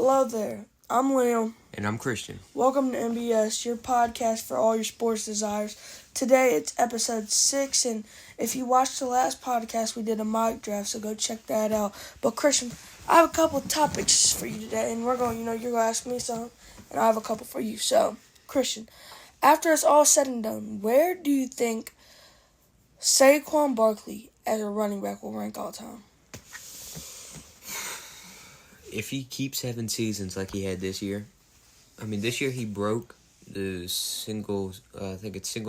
Hello there. I'm Liam. And I'm Christian. Welcome to Nbs S, your podcast for all your sports desires. Today it's episode 6, and if you watched the last podcast, we did a mock draft, so go check that out. But Christian, I have a couple topics for you today, and you're going to ask me some, and I have a couple for you. So, Christian, after it's all said and done, where do you think Saquon Barkley as a running back will rank all time? If he keeps having seasons like he had this year, this year he broke the single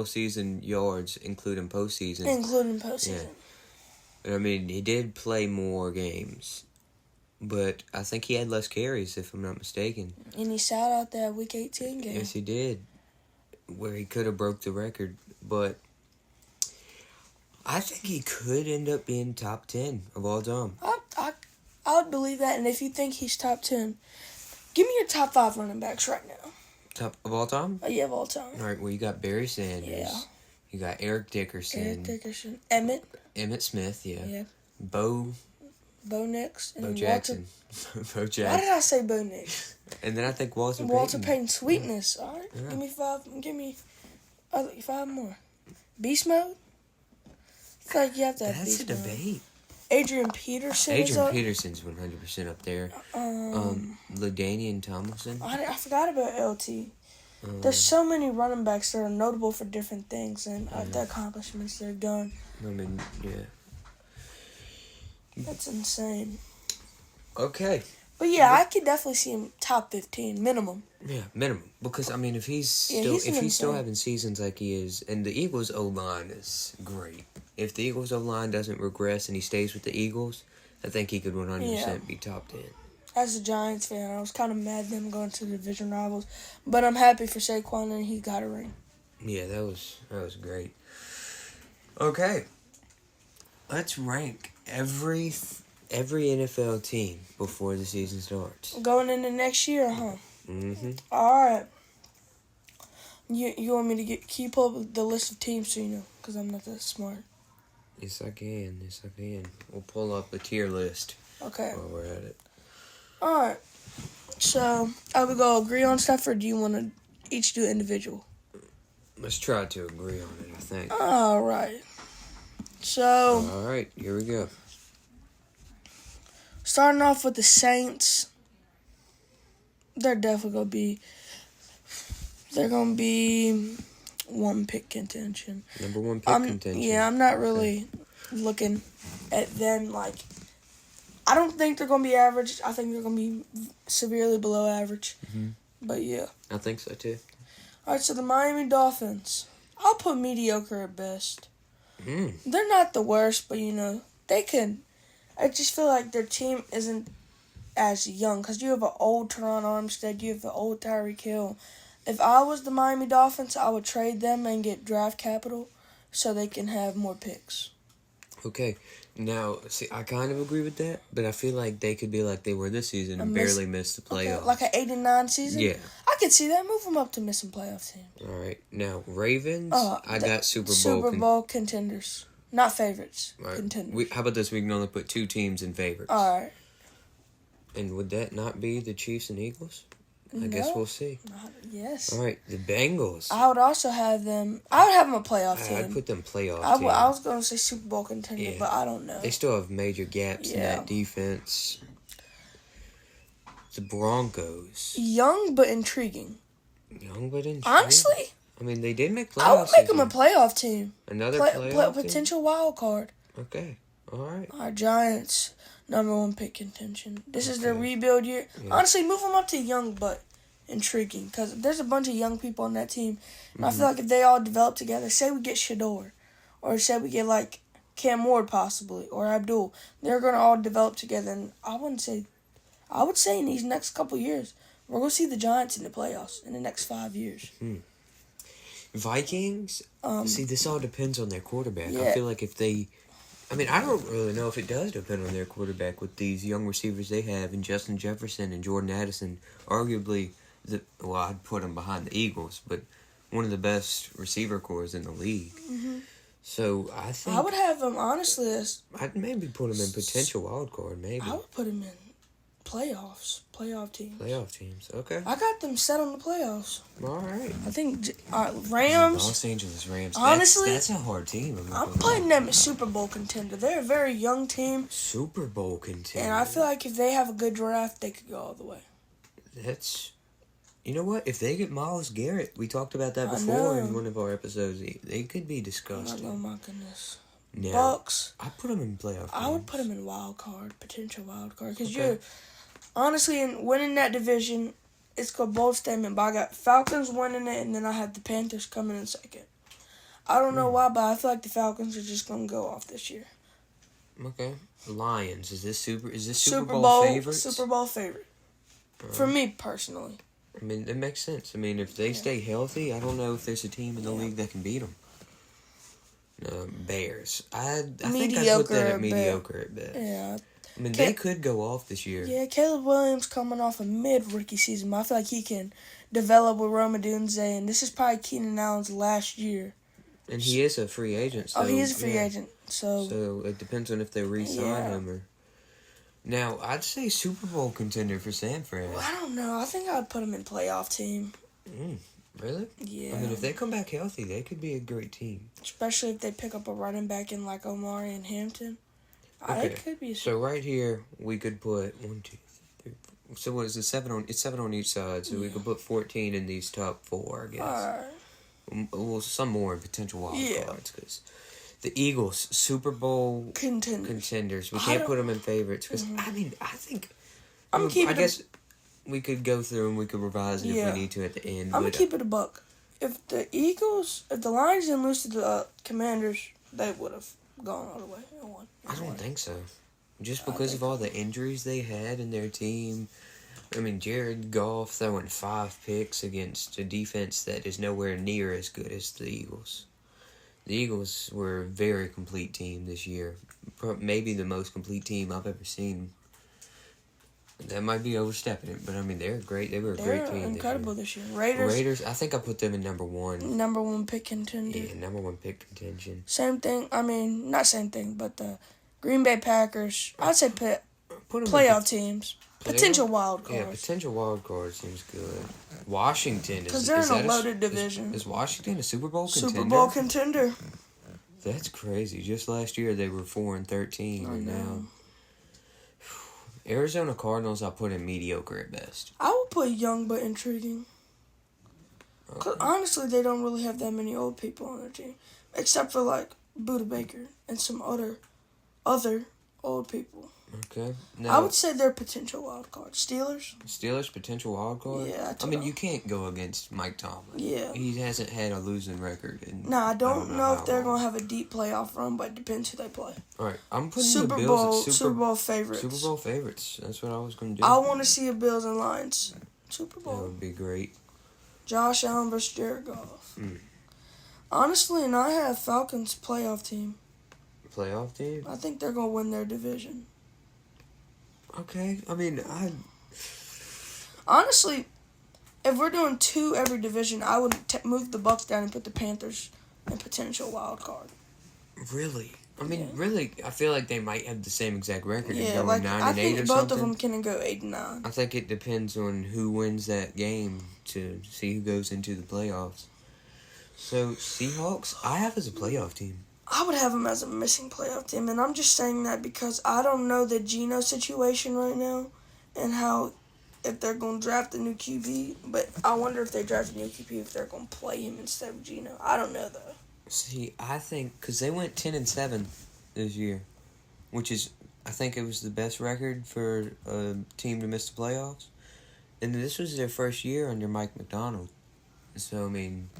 season yards, including postseason. Yeah. He did play more games, but I think he had less carries, if I'm not mistaken. And he sat out that Week 18 game. Yes, he did, where he could have broke the record, but I think he could end up being top 10 of all time. I would believe that, and if you think he's top 10, give me your top 5 running backs right now. Top of all time? Yeah, of all time. All right, well, you got Barry Sanders. Yeah. You got Eric Dickerson. Emmitt Smith, yeah. Yeah. Bo Nix. Bo Jackson. Bo Jackson. Why did I say Bo Nix? And then I think Walter Payton. Sweetness. Yeah. All right. Yeah. Give me 5 more. Beast mode? I feel like you have to have That's beast mode. That's a debate. Adrian Peterson's Peterson's 100% up there. LaDainian Tomlinson. I forgot about LT. There's so many running backs that are notable for different things and the accomplishments they've done. Yeah. That's insane. Okay. But yeah, I could definitely see him top 15 minimum. Yeah, minimum. Because if he's still having seasons like he is, and the Eagles' O-line is great. If the Eagles' O-line doesn't regress and he stays with the Eagles, I think he could 100% be top 10. As a Giants fan, I was kind of mad them going to the division rivals, but I'm happy for Saquon and he got a ring. Yeah, that was great. Okay, let's rank every NFL team before the season starts. Going into next year, huh? Mm-hmm. All right. You want me to keep up the list of teams so you know, because I'm not that smart. Yes, I can. We'll pull up the tier list. Okay. While we're at it. All right. So, are we going to agree on stuff, or do you want to each do individual? Let's try to agree on it, I think. All right. So. All right, here we go. Starting off with the Saints. They're definitely going to be. They're going to be one pick contention. Number 1 pick contention. Yeah, I'm not really looking at them like. I don't think they're going to be average. I think they're going to be severely below average. Mm-hmm. But yeah. I think so too. All right, so the Miami Dolphins. I'll put mediocre at best. They're not the worst, but they can. I just feel like their team isn't as young because you have an old Teron Armstead, you have an old Tyreek Hill. If I was the Miami Dolphins, I would trade them and get draft capital so they can have more picks. Okay. Now, see, I kind of agree with that, but I feel like they could be like they were this season and barely miss the playoffs. Okay, like an 8-9 season? Yeah. I could see that. Move them up to missing playoff teams. All right. Now, Ravens, I got Super Bowl contenders. Not favorites. Right. Contenders. How about this? We can only put 2 teams in favorites. All right. And would that not be the Chiefs and Eagles? I guess we'll see. Yes. All right, the Bengals. I would also have them. I would have them a playoff team. I'd put them playoff team. I was going to say Super Bowl contender, but I don't know. They still have major gaps in that defense. The Broncos. Young but intriguing. Honestly. They did make playoffs. I would make them a playoff team. Another playoff team? Potential wild card. Okay. All right. Our Giants, number 1 pick contention. This is their rebuild year. Yeah. Honestly, move them up to young but intriguing because there's a bunch of young people on that team. And I feel like if they all develop together, say we get Shador, or say we get like Cam Ward possibly, or Abdul, they're going to all develop together. And I would say in these next couple years, we're going to see the Giants in the playoffs in the next 5 years. Vikings? See, this all depends on their quarterback. Yeah. I feel like if they... I don't really know if it does depend on their quarterback with these young receivers they have in Justin Jefferson and Jordan Addison. Arguably, I'd put them behind the Eagles, but one of the best receiver cores in the league. Mm-hmm. So, I think... I would have them, honestly, as... I'd maybe put them in potential wild card, maybe. I would put them in Playoff teams. Playoff teams. Okay. I got them set on the playoffs. All right. I think Rams. Los Angeles Rams. Honestly, that's a hard team. I'm putting them as Super Bowl contender. They're a very young team. Super Bowl contender. And I feel like if they have a good draft, they could go all the way. That's... You know what? If they get Myles Garrett, we talked about that before in one of our episodes, they could be disgusting. Oh my goodness. Now, Bucks. I put them in playoff games. I would put them in potential wild card. Because you're, honestly, in winning that division, it's a bold statement. But I got Falcons winning it, and then I have the Panthers coming in second. I don't know why, but I feel like the Falcons are just going to go off this year. Okay. Lions. Is this Super Bowl favorites? Super Bowl favorite. For me, personally. I mean, it makes sense. I mean, if they stay healthy, I don't know if there's a team in the league that can beat them. Bears. I think I put that at mediocre at best. Yeah. I mean, they could go off this year. Yeah, Caleb Williams coming off a mid-rookie season. But I feel like he can develop with Rome Odunze, and this is probably Keenan Allen's last year. And he is a free agent. So, he is a free agent. So it depends on if they re-sign him or... Now, I'd say Super Bowl contender for San Fran. Well, I don't know. I think I'd put them in playoff team. Really? Yeah. I mean, if they come back healthy, they could be a great team. Especially if they pick up a running back in like Omari and Hampton. Okay. It could be. So right here, we could put 1, 2, 3, 4. So what is it? 7 on? It's 7 on each side. So we could put 14 in these top 4, I guess. All right. Well, some more in potential wild cards because the Eagles, Super Bowl contenders. We can't put them in favorites because I mean, I think I guess we could go through and we could revise it if we need to at the end. I'm gonna keep it a buck. If the Lions didn't lose to the Commanders, they would have gone all the way and won. I don't think so. Just because of all the injuries they had in their team. I mean, Jared Goff throwing 5 picks against a defense that is nowhere near as good as the Eagles. The Eagles were a very complete team this year. Maybe the most complete team I've ever seen. That might be overstepping it, but I mean, they're great. They were a great team. They're incredible this year. Raiders, I think I put them in number 1. Number 1 pick contender. Yeah, number 1 pick contention. Same thing. I mean, not same thing, but the Green Bay Packers, I'd say playoff teams. Potential wild card. Yeah, potential wild card seems good. Washington because they're in a loaded division. Is Washington a Super Bowl contender? Super Bowl contender. That's crazy. Just last year they were 4-13, and now Arizona Cardinals I put in mediocre at best. I would put young but intriguing. Because honestly, they don't really have that many old people on their team, except for like Buda Baker and some other old people. Okay. Now, I would say they're potential wild card. Steelers potential wild card? Yeah. I mean, you can't go against Mike Tomlin. Yeah. He hasn't had a losing record. I don't know if they're going to have a deep playoff run, but it depends who they play. All right. I'm putting the Bills at Super Bowl favorites. Super Bowl favorites. That's what I was going to do. I want to see a Bills and Lions Super Bowl. That would be great. Josh Allen versus Jared Goff. Honestly, and I have Falcons playoff team. Playoff team? I think they're going to win their division. Okay, I mean, honestly, if we're doing 2 every division, I would move the Bucks down and put the Panthers in potential wild card. Really? I mean, really, I feel like they might have the same exact record. Yeah, like 9-8 or something. Both of them can go 8-9. I think it depends on who wins that game to see who goes into the playoffs. So, Seahawks, I have as a playoff team. I would have them as a missing playoff team, and I'm just saying that because I don't know the Geno situation right now and if they're going to draft a new QB, but I wonder if they draft a new QB if they're going to play him instead of Geno. I don't know, though. See, I think, because they went 10-7 this year, which is, I think it was the best record for a team to miss the playoffs, and this was their first year under Mike McDonald. So, I mean,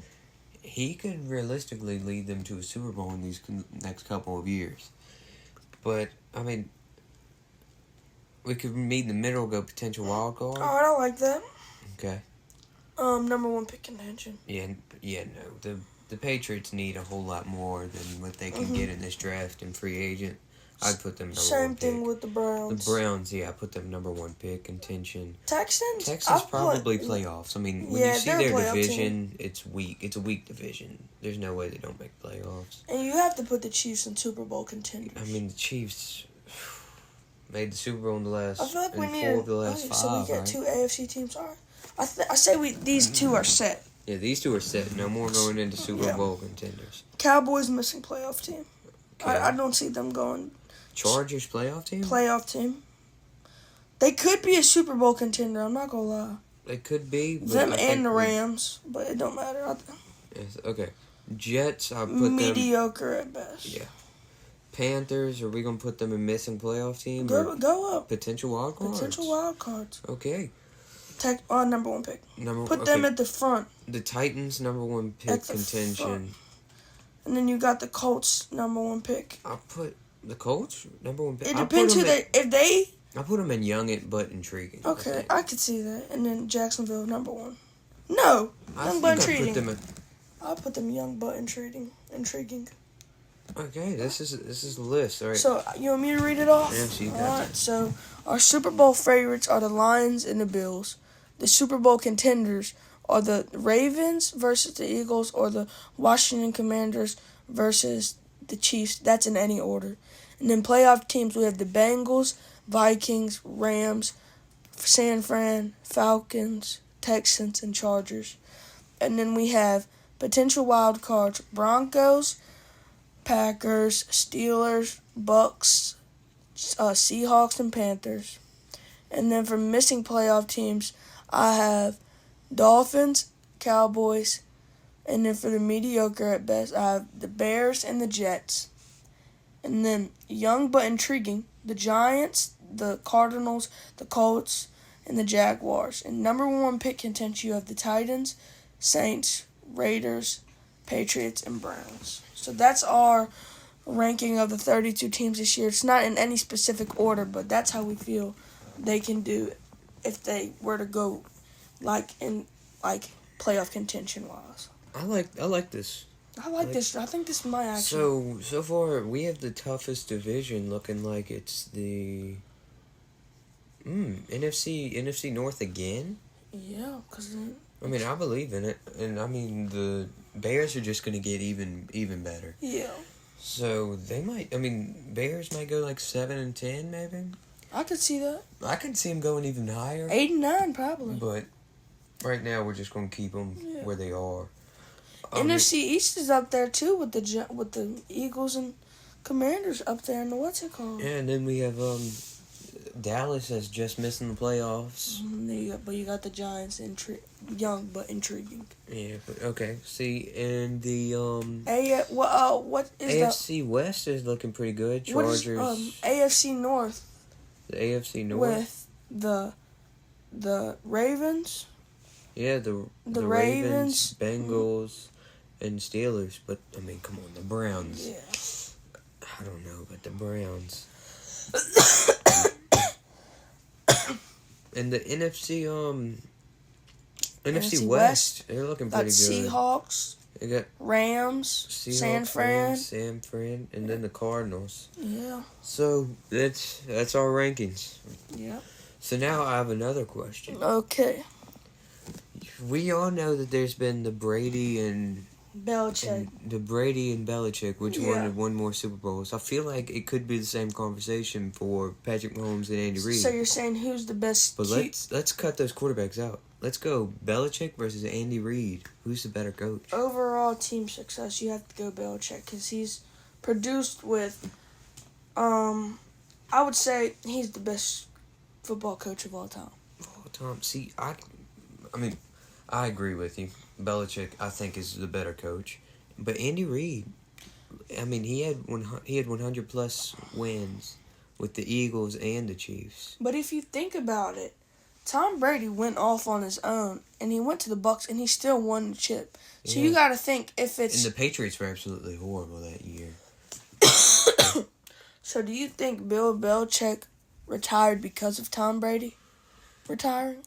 he could realistically lead them to a Super Bowl in these next couple of years. But, I mean, we could meet in the middle, go potential wild card. All right, I like that. Okay. Number 1 pick contention. Yeah, no. The Patriots need a whole lot more than what they can get in this draft and free agent. I'd put them number 1 pick. Same thing with the Browns. The Browns, I put them number 1 pick contention. Texans probably playoffs. I mean, when you see their division, it's weak. It's a weak division. There's no way they don't make playoffs. And you have to put the Chiefs in Super Bowl contention. I mean, the Chiefs, made the Super Bowl in the last. I feel like we need 4 of the last 5. So we got right? 2 AFC teams. All right. I say these 2 are set. Yeah, these 2 are set. No more going into Super Bowl contenders. Cowboys missing playoff team. Okay. I don't see them going. Chargers playoff team? Playoff team. They could be a Super Bowl contender. I'm not gonna lie. They could be. But Them and the Rams, but it don't matter. Yes, okay. Jets, I put mediocre at best. Yeah. Panthers, are we gonna put them in missing playoff team? Go up. Potential wild cards. Potential wild cards. Okay. Number 1 pick. Put them at the front. The Titans, number 1 pick contention. Front. And then you got the Colts, number 1 pick. I'll put the Colts, number 1 pick. It depends I put them in young but intriguing. Okay, I could see that. And then Jacksonville, number 1. No, young but intriguing. I'll put them young but intriguing. Okay, this is the list, all right. So you want me to read it off? Yeah, so you got all right. So our Super Bowl favorites are the Lions and the Bills. The Super Bowl contenders are the Ravens versus the Eagles, or the Washington Commanders versus the Chiefs. That's in any order. And then playoff teams, we have the Bengals, Vikings, Rams, San Fran, Falcons, Texans, and Chargers. And then we have potential wild cards: Broncos, Packers, Steelers, Bucks, Seahawks, and Panthers. And then for missing playoff teams, I have Dolphins, Cowboys, and then for the mediocre at best, I have the Bears and the Jets. And then young but intriguing, the Giants, the Cardinals, the Colts, and the Jaguars. And number 1 pick contention, you have the Titans, Saints, Raiders, Patriots, and Browns. So that's our ranking of the 32 teams this year. It's not in any specific order, but that's how we feel they can do if they were to go playoff contention wise. I like this. I like this. I think this might actually. So far we have the toughest division, looking like it's the NFC North again. Yeah, because I mean, I believe in it, and I mean the Bears are just gonna get even better. Yeah. So they might. I mean, Bears might go like 7-10, maybe. I could see that. I could see them going even higher. 8-9, probably. But right now, we're just gonna keep them where they are. NFC East is up there too with the Eagles and Commanders up there in the what's it called? Yeah, and then we have Dallas that's just missing the playoffs. But you got the Giants, young but intriguing. Yeah, but okay. See, and the what is AFC West is looking pretty good. Chargers. AFC North. The AFC North with the Ravens. Yeah, the Ravens, Bengals, and Steelers. But I mean, come on, the Browns. Yeah. I don't know, but the Browns. And the NFC West, they're looking pretty good. Seahawks. They got Rams, San Fran, and then the Cardinals. Yeah. So that's our rankings. Yeah. So now I have another question. Okay. We all know that there's been the Brady and Belichick. which won more Super Bowls. I feel like it could be the same conversation for Patrick Mahomes and Andy Reid. So you're saying who's the best? But let's cut those quarterbacks out. Let's go Belichick versus Andy Reid. Who's the better coach? Overall team success, you have to go Belichick because he's produced with. I would say he's the best football coach of all time. See, I mean, I agree with you. Belichick, I think, is the better coach. But Andy Reid, I mean, he had 100 plus wins with the Eagles and the Chiefs. But if you think about it, Tom Brady went off on his own, and he went to the Bucs, and he still won the chip. So you got to think if it's. And the Patriots were absolutely horrible that year. So do you think Bill Belichick retired because of Tom Brady retiring?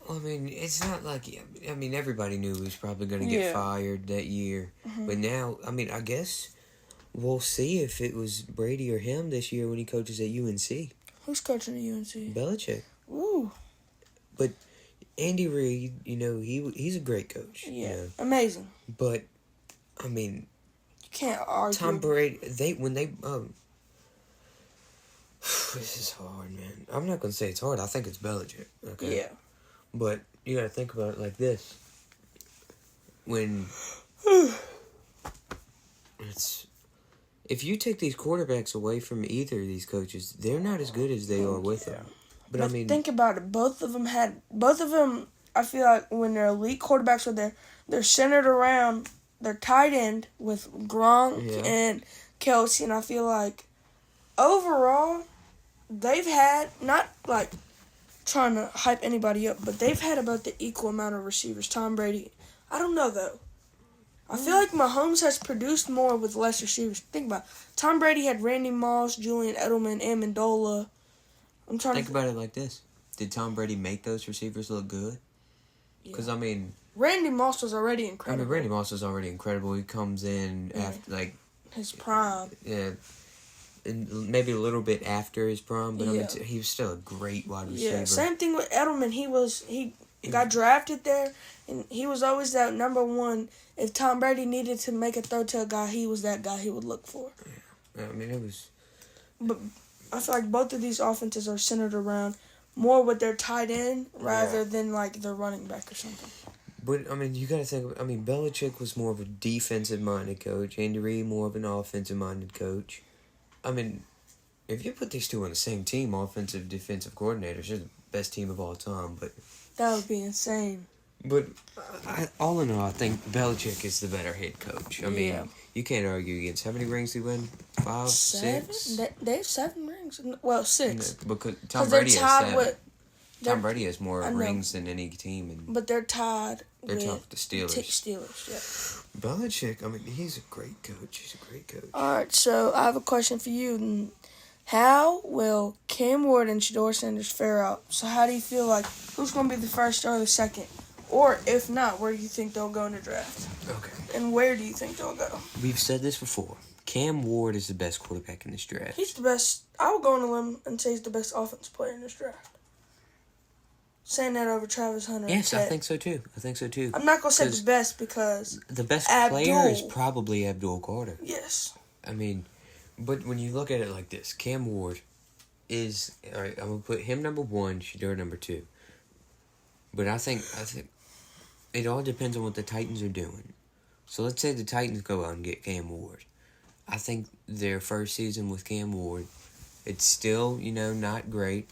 Well, I mean, it's not like... I mean, everybody knew he was probably going to get fired that year. Mm-hmm. But now, I mean, I guess we'll see if it was Brady or him this year when he coaches at UNC. Who's coaching at UNC? Belichick. Ooh. But Andy Reid, he's a great coach. Yeah, amazing. But, I mean... You can't argue. Tom Brady, This is hard, man. I'm not gonna say it's hard. I think it's Belichick. Okay. Yeah. But you gotta think about it like this. When if you take these quarterbacks away from either of these coaches, they're not as good as they are with them. But I mean, think about it. Both of them. I feel like when they're elite quarterbacks, they're centered around their tight end with Gronk and Kelsey, and I feel like overall they've had, not like trying to hype anybody up, but they've had about the equal amount of receivers. Tom Brady, I don't know though. I feel like Mahomes has produced more with less receivers. Think about it. Tom Brady had Randy Moss, Julian Edelman, Amendola. I'm trying think about it like this: did Tom Brady make those receivers look good? Because I mean, Randy Moss was already incredible. I mean, Randy Moss was already incredible. He comes in after his prime. Yeah. And maybe a little bit after his prime, but I mean, he was still a great wide receiver. Yeah, same thing with Edelman. He got drafted there, and he was always that number one. If Tom Brady needed to make a throw to a guy, he was that guy he would look for. Yeah, I mean, it was... But I feel like both of these offenses are centered around more with their tight end rather than, like, their running back or something. But, I mean, you got to think... I mean, Belichick was more of a defensive-minded coach. Andy Reid, more of an offensive-minded coach. I mean, if you put these two on the same team, offensive, defensive coordinators, they're the best team of all time, but... That would be insane. But, all in all, I think Belichick is the better head coach. I mean, you can't argue against... How many rings did he win? 5, 6? They have 7 rings. Well, 6. Because Tom Brady has 7. Tom Brady has more rings than any team. But they're tied with the Steelers. Steelers, yeah. Belichick, I mean, he's a great coach. All right, so I have a question for you. How will Cam Ward and Shedeur Sanders fare out? So how do you feel like who's going to be the first or the second? Or if not, where do you think they'll go in the draft? Okay. And where do you think they'll go? We've said this before. Cam Ward is the best quarterback in this draft. He's the best. I would go on a limb and say he's the best offensive player in this draft. Saying that over Travis Hunter. Yes, I think so too. I'm not going to say the best because... The best player is probably Abdul Carter. Yes. I mean, but when you look at it like this, Cam Ward is... All right, I'm going to put him number 1, Shedeur number 2. But I think it all depends on what the Titans are doing. So let's say the Titans go out and get Cam Ward. I think their first season with Cam Ward, it's still, not great.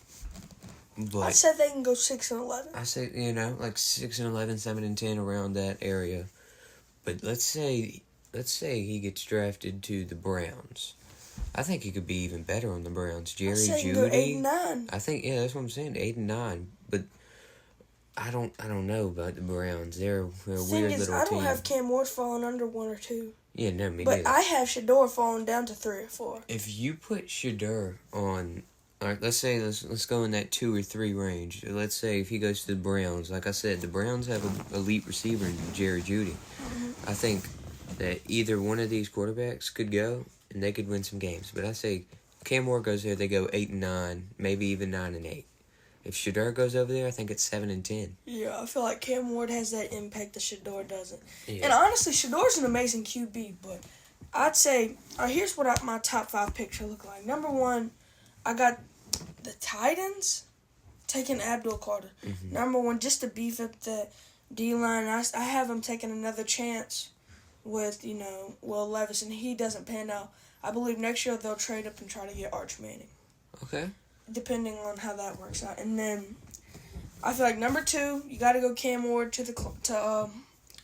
But I said they can go 6-11. I say, like 6-11, 7-10, around that area. But let's say he gets drafted to the Browns. I think he could be even better on the Browns. Jerry Jeudy. 8-9. I think that's what I'm saying, 8-9. But I don't know about the Browns. They're a weird little team. I don't have Cam Ward falling under 1 or 2. Yeah, no, me But neither. I have Shedeur falling down to 3 or 4. If you put Shedeur on, all right, let's go in that 2 or 3 range. Let's say if he goes to the Browns, like I said, the Browns have an elite receiver in Jerry Jeudy. Mm-hmm. I think that either one of these quarterbacks could go and they could win some games. But I say Cam Ward goes there, they go 8-9, maybe even 9-8. If Shedeur goes over there, I think it's 7-10. Yeah, I feel like Cam Ward has that impact that Shedeur doesn't. Yeah. And honestly, Shedeur's an amazing QB, but I'd say, here's what my top 5 picks look like. Number 1, I got the Titans taking Abdul Carter. Mm-hmm. Number 1, just to beef up the D-line. I have him taking another chance with, Will Levis, and he doesn't pan out. I believe next year they'll trade up and try to get Arch Manning. Okay. Depending on how that works out. And then I feel like number 2, you got to go Cam Ward to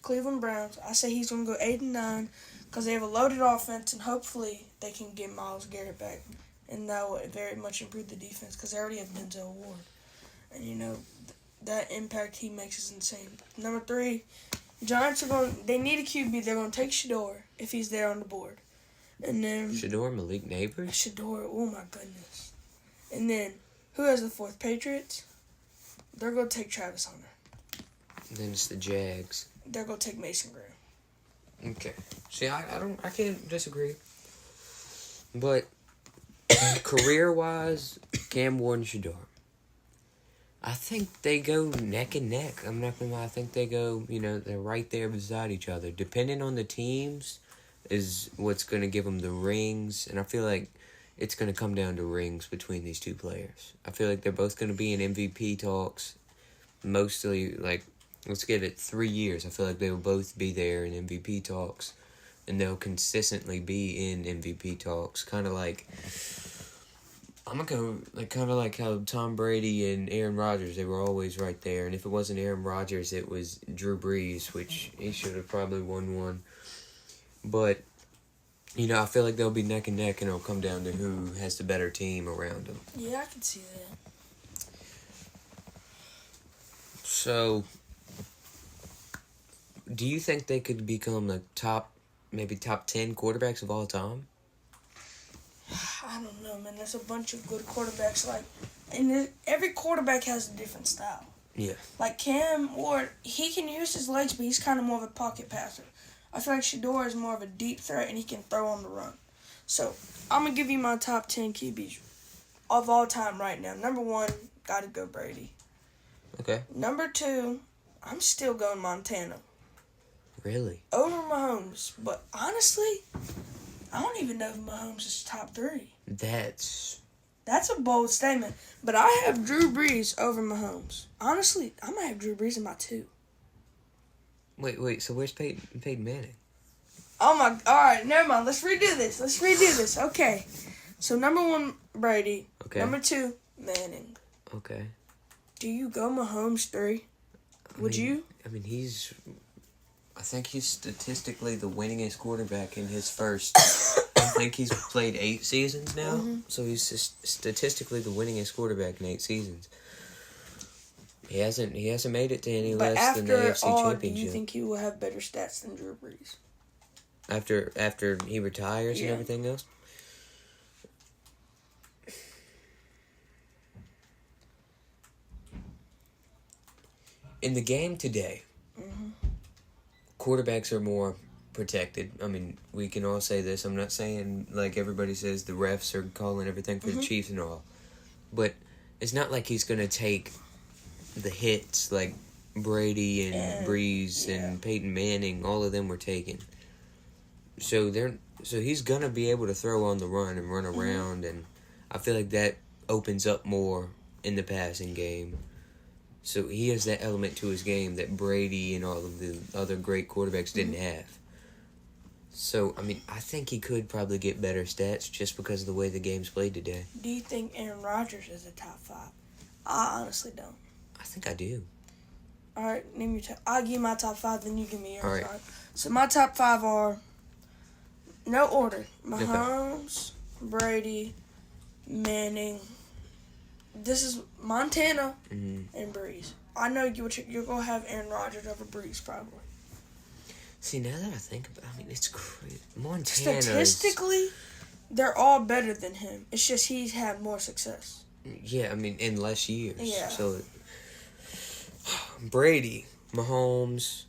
Cleveland Browns. I say he's going to go 8-9 because they have a loaded offense, and hopefully they can get Myles Garrett back. And that will very much improve the defense because they already have Denzel Ward. And, that impact he makes is insane. Number 3, Giants they need a QB. They're going to take Shedeur if he's there on the board. And then Shedeur, Malik Neighbors? Shedeur, oh my goodness. And then, who has the 4th? Patriots? They're going to take Travis Hunter. And then it's the Jags. They're going to take Mason Graham. Okay. See, I can't disagree. But, career-wise, Cam Ward and Shedeur. I think they go neck and neck. I'm not going to lie. I think they go, they're right there beside each other. Depending on the teams is what's going to give them the rings. And I feel like it's going to come down to rings between these two players. I feel like they're both going to be in MVP talks. Mostly, like, let's give it 3 years. I feel like they will both be there in MVP talks. And they'll consistently be in MVP talks. Kind of like, I'm going to go, like, kind of like how Tom Brady and Aaron Rodgers, they were always right there. And if it wasn't Aaron Rodgers, it was Drew Brees, which he should have probably won one. But, you know, I feel like they'll be neck and neck, and it'll come down to who has the better team around them. Yeah, I can see that. So, do you think they could become the maybe top 10 quarterbacks of all time? I don't know, man. There's a bunch of good quarterbacks. And every quarterback has a different style. Yeah. Like Cam Ward, he can use his legs, but he's kind of more of a pocket passer. I feel like Shador is more of a deep threat, and he can throw on the run. So, I'm going to give you my top 10 QBs of all time right now. Number 1, got to go Brady. Okay. Number 2, I'm still going Montana. Really? Over Mahomes. But honestly, I don't even know if Mahomes is top 3. That's a bold statement. But I have Drew Brees over Mahomes. Honestly, I might have Drew Brees in my 2. Wait, so where's Peyton Manning? Oh my, alright, never mind. Let's redo this. Okay. So number 1, Brady. Okay. Number 2, Manning. Okay. Do you go Mahomes 3? Would you? I mean, I think he's statistically the winningest quarterback in his first. I think he's played 8 seasons now, so he's statistically the winningest quarterback in 8 seasons. He hasn't made it to any less than the AFC Championship. Do you think he will have better stats than Drew Brees? After he retires and everything else? In the game today, quarterbacks are more protected. I mean, we can all say this. I'm not saying, like everybody says, the refs are calling everything for the Chiefs and all. But it's not like he's going to take the hits like Brady and Breeze and Peyton Manning. All of them were taken. So he's going to be able to throw on the run and run around. And I feel like that opens up more in the passing game. So he has that element to his game that Brady and all of the other great quarterbacks didn't have. So, I mean, I think he could probably get better stats just because of the way the game's played today. Do you think Aaron Rodgers is a top 5? I honestly don't. I think I do. All right, name your top. I'll give you my top 5, then you give me yours. All right. So my top 5 are, no order, Mahomes, Brady, Manning. This is Montana and Breeze. I know you're going to have Aaron Rodgers over Breeze, probably. See, now that I think about it, I mean, it's crazy. Statistically, they're all better than him. It's just he's had more success. Yeah, I mean, in less years. Yeah. So, Brady, Mahomes.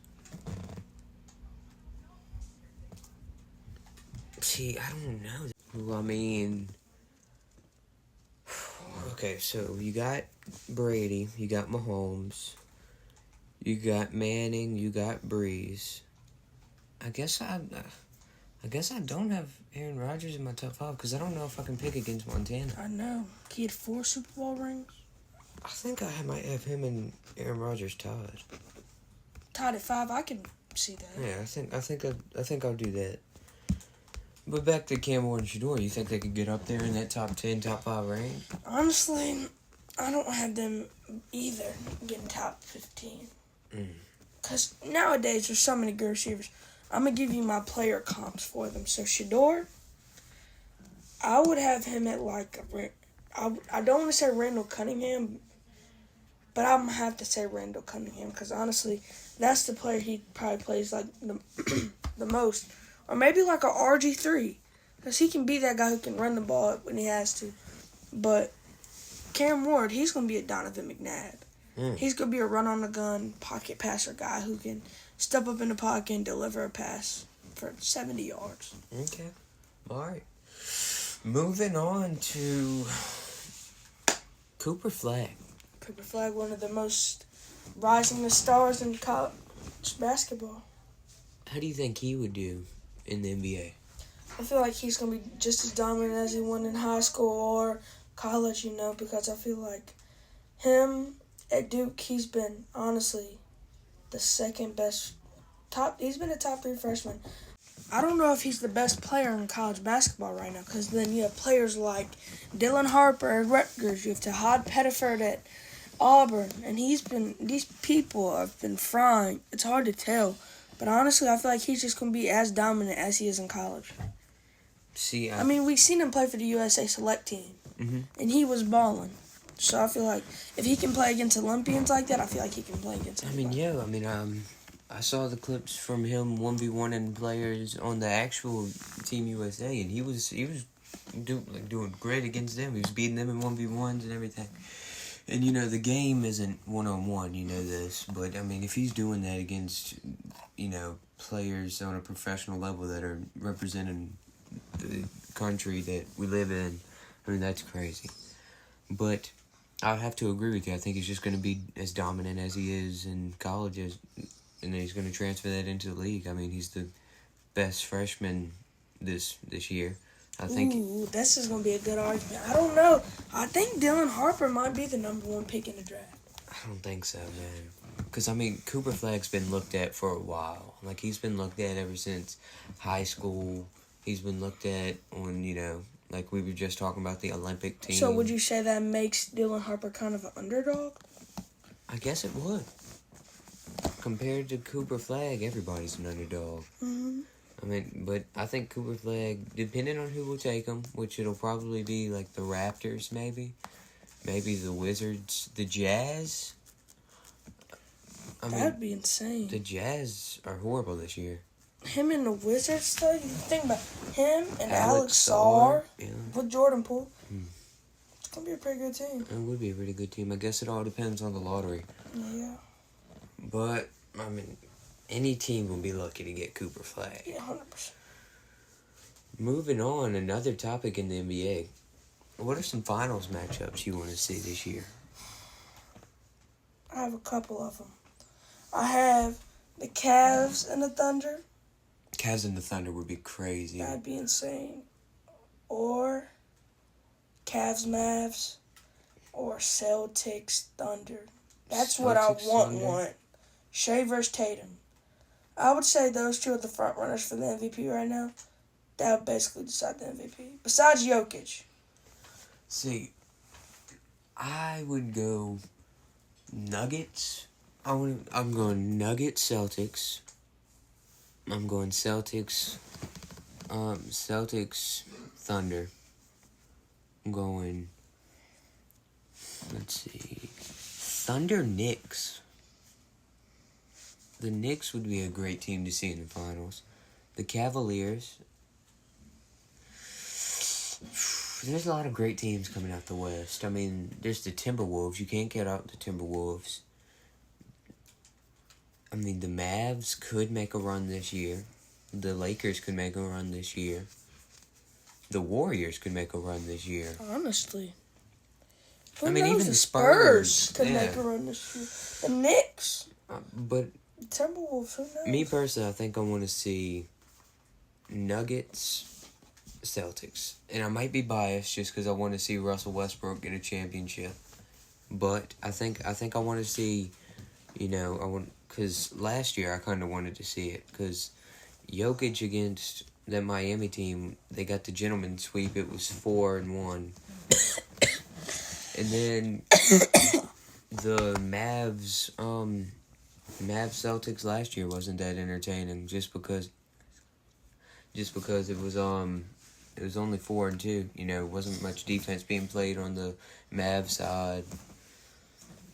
See, I don't know. Well, I mean, okay, so you got Brady, you got Mahomes, you got Manning, you got Breeze. I guess I don't have Aaron Rodgers in my top 5 because I don't know if I can pick against Montana. I know. He had 4 Super Bowl rings. I think I might have him and Aaron Rodgers tied. Tied at 5, I can see that. Yeah, I think I'll do that. But back to Cam Ward and Shador, you think they could get up there in that top 10, top 5 range? Honestly, I don't have them either getting top 15. Because nowadays there's so many good receivers. I'm going to give you my player comps for them. So Shador, I would have him at I don't want to say Randall Cunningham, but I'm going to have to say Randall Cunningham because honestly, that's the player he probably plays like the most. Or maybe like a RG3 because he can be that guy who can run the ball when he has to. But Cam Ward, he's going to be a Donovan McNabb. He's going to be a run-on-the-gun pocket passer guy who can step up in the pocket and deliver a pass for 70 yards. Okay. All right. Moving on to Cooper Flagg. Cooper Flagg, one of the most rising stars in college basketball. How do you think he would do in the NBA? I feel like he's going to be just as dominant as he was in high school or college, because I feel like him at Duke, he's been, honestly, the second best he's been a top 3 freshman. I don't know if he's the best player in college basketball right now, because then you have players like Dylan Harper at Rutgers, you have Todd Pettiford at Auburn, and these people have been frying. It's hard to tell, but honestly, I feel like he's just going to be as dominant as he is in college. See, I mean, we've seen him play for the USA Select team, and he was balling. So I feel like if he can play against Olympians like that, I feel like he can play against anybody. I saw the clips from him 1v1ing players on the actual Team USA, and he was doing great against them. He was beating them in 1v1s and everything. And, the game isn't one-on-one, you know this. But, if he's doing that against, players on a professional level that are representing the country that we live in, that's crazy. But I have to agree with you. I think he's just going to be as dominant as he is in college, and then he's going to transfer that into the league. He's the best freshman this year. I think. Ooh, this is going to be a good argument. I don't know. I think Dylan Harper might be the number 1 pick in the draft. I don't think so, man. Because, Cooper Flagg's been looked at for a while. He's been looked at ever since high school. He's been looked at on, like we were just talking about the Olympic team. So would you say that makes Dylan Harper kind of an underdog? I guess it would. Compared to Cooper Flagg, everybody's an underdog. Mm-hmm. But I think Cooper Flagg, depending on who will take him, which it'll probably be like the Raptors, maybe the Wizards, the Jazz. That'd be insane. The Jazz are horrible this year. Him and the Wizards, though, you think about him and Alex Sarr with Jordan Poole. It's going to be a pretty good team. It would be a pretty good team. I guess it all depends on the lottery. Yeah. But, any team will be lucky to get Cooper Flagg. Yeah, 100%. Moving on, another topic in the NBA. What are some finals matchups you want to see this year? I have a couple of them. I have the Cavs and the Thunder. Cavs and the Thunder would be crazy. That'd be insane. Or Cavs Mavs or Celtics Thunder. That's what I want. Shea versus Tatum. I would say those two are the front runners for the MVP right now. That would basically decide the MVP. Besides Jokic. See, I would go Nuggets. I'm going Nuggets, Celtics. I'm going Celtics, Thunder. I'm going, let's see, Thunder, Knicks. The Knicks would be a great team to see in the finals. The Cavaliers. There's a lot of great teams coming out the West. There's the Timberwolves. You can't get out the Timberwolves. The Mavs could make a run this year. The Lakers could make a run this year. The Warriors could make a run this year. Honestly. Even the Spurs could make a run this year. The Knicks. But the Timberwolves, who knows? Me personally, I think I want to see Nuggets, Celtics. And I might be biased just because I want to see Russell Westbrook get a championship. But I think I want to see, because last year I kind of wanted to see it. Because Jokic against that Miami team, they got the gentleman's sweep. It was 4-1. And then the Mavs Celtics last year wasn't that entertaining just because it was only 4-2. Wasn't much defense being played on the Mavs side.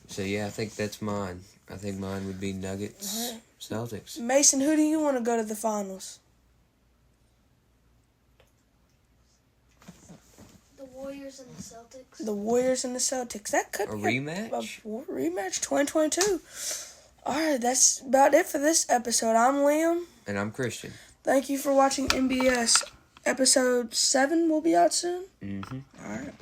So yeah, I think that's mine. I think mine would be Nuggets, Celtics. Mason, who do you want to go to the finals? The Warriors and the Celtics. The Warriors and the Celtics. That could be rematch. A rematch 2022. All right, that's about it for this episode. I'm Liam. And I'm Christian. Thank you for watching Nbs. Episode 7 will be out soon. Mm-hmm. All right.